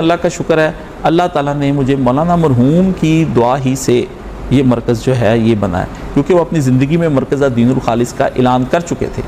अल्लाह का शुक्र है, अल्लाह ताला ने मुझे मौलाना मरहूम की दुआ ही से ये मरकज़ जो है ये बना है, क्योंकि वो अपनी ज़िंदगी में मरकज़ दीनुल खालिस का ऐलान कर चुके थे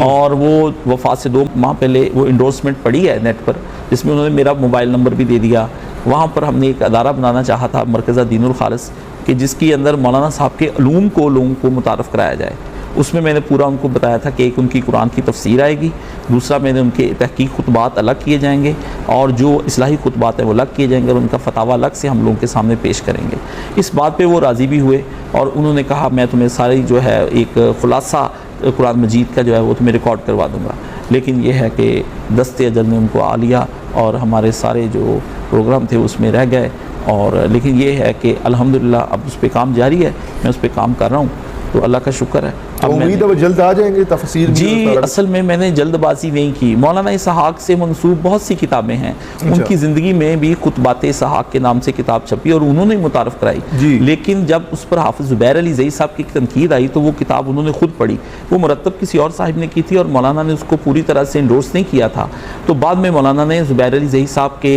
और वो वफ़ात से 2 माह पहले वो इंडोर्समेंट पड़ी है नेट पर, जिसमें उन्होंने मेरा मोबाइल नंबर भी दे दिया। वहाँ पर हमने एक अदारा बनाना चाहा था मरकज़ दीनुल खालिस कि जिसके अंदर मौलाना साहब के अलूम को लोगों को मुतारफ़ कराया जाए। उसमें मैंने पूरा उनको बताया था कि एक उनकी कुरान की तफसीर आएगी, दूसरा मैंने उनके तहकीक खुतबात अलग किए जाएंगे और जो इस्लाही खुतबात हैं वो अलग किए जाएंगे और उनका फतावा अलग से हम लोगों के सामने पेश करेंगे। इस बात पे वो राज़ी भी हुए और उन्होंने कहा मैं तुम्हें सारी जो है एक ख़ुलासा कुरान मजीद का जो है वो तुम्हें रिकॉर्ड करवा दूँगा। लेकिन ये है कि दस्ते अजल ने उनको आ लिया और हमारे सारे जो प्रोग्राम थे उसमें रह गए। और लेकिन ये है कि अल्हम्दुलिल्लाह अब उस पर काम जारी है, मैं उस पर काम कर रहा हूँ, तो अल्लाह का शुक्र है। तो उम्मीद है वो जल्द आ जाएंगे तफसीर जी। असल में मैंने जल्दबाजी नहीं की। मौलाना इसहाक से मंसूब बहुत सी किताबें हैं, उनकी ज़िंदगी में भी खुतबात इसहाक के नाम से किताब छपी और उन्होंने मुतारफ़ कराई। लेकिन जब उस पर हाफिज़ ज़ुबैर अली ज़ई साहब की तनकीद आई तो वो किताब उन्होंने खुद पढ़ी। वो मुरतब किसी और साहिब ने की थी और मौलाना ने उसको पूरी तरह से इंडोर्स नहीं किया था। तो बाद में मौलाना ने ज़ुबैर अली ज़ई साहब के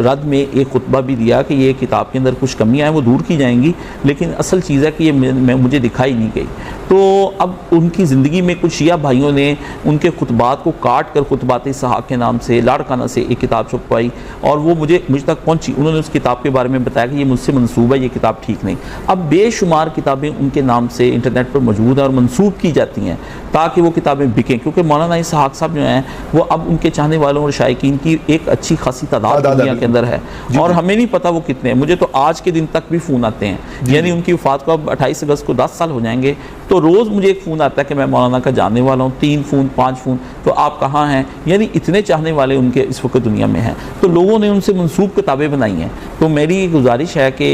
रद्द में एक खुतबा भी दिया कि ये किताब के अंदर कुछ कमियाँ हैं वो दूर की जाएंगी, लेकिन असल चीज़ है कि ये मुझे दिखाई नहीं गई। तो अब उनकी ज़िंदगी में कुछ शिया भाइयों ने उनके खुतबात को काट कर खुतबात इसहाक के नाम से लाड़काना से एक किताब छपवाई और वो मुझे तक पहुंची। उन्होंने उस किताब के बारे में बताया कि ये मुझसे मनसूब है, ये किताब ठीक नहीं। अब बेशुमार किताबें उनके नाम से इंटरनेट पर मौजूद हैं और मनसूब की जाती हैं ताकि वो किताबें बिकें, क्योंकि मौलाना इसहाक साहब जो हैं वो अब उनके चाहने वालों और शायकीन की एक अच्छी खासी तादाद दुनिया के अंदर है और हमें नहीं पता वो कितने हैं। मुझे तो आज के दिन तक भी फ़ोन आते हैं, यानी उनकी वफ़ात को अब 28 अगस्त को 10 साल हो जाएंगे, तो रोज़ मुझे एक फ़ोन आता है कि मैं मौलाना का जानने वाला हूँ, 3 फ़ोन 5 फ़ोन, तो आप कहाँ हैं। यानी इतने चाहने वाले उनके इस वक्त दुनिया में हैं, तो लोगों ने उनसे मनसूब किताबें बनाई हैं। तो मेरी गुजारिश है कि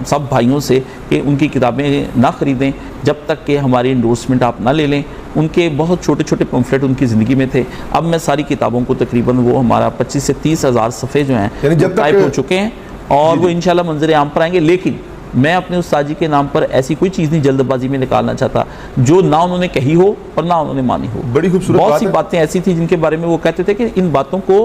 सब भाइयों से कि उनकी किताबें ना ख़रीदें जब तक कि हमारी इंडोर्समेंट आप ना ले लें। उनके बहुत छोटे छोटे पम्फलेट उनकी ज़िंदगी में थे। अब मैं सारी किताबों को तकरीबन वो हमारा 25 से 30 हज़ार सफ़े जो हैं टाइप हो चुके हैं और वो इंशाल्लाह मंजर आम पर आएंगे। लेकिन मैं अपने उस्ताद जी के नाम पर ऐसी कोई चीज़ नहीं जल्दबाजी में निकालना चाहता जो ना उन्होंने कही हो और ना उन्होंने मानी हो। बड़ी खूबसूरत बहुत सी बातें ऐसी थी जिनके बारे में वो कहते थे कि इन बातों को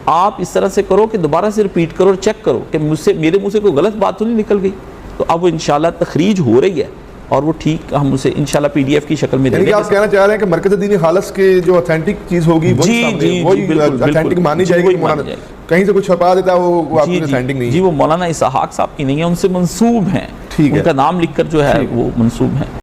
आप इस तरह से करो कि दोबारा से रिपीट करो और चेक करो कि मुझसे मेरे मुँह से कोई गलत बात तो नहीं निकल गई। तो अब वो इंशाल्लाह तखरीज हो रही है और वो ठीक हम उसे इंशाल्लाह PDF की शक्ल में देंगे। आप कहना चाह रहे हैं कि मरकज़ दीन खालिस की जो ऑथेंटिक चीज़ होगी वही ऑथेंटिक मानी जाएगी। कहीं से कुछ छपा देता है वो आपकी ऑथेंटिक नहीं। जी, वो मौलाना इसहाक साहब की नहीं है, उनसे मंसूब हैं, उनका नाम लिखकर जो है वो मंसूब है।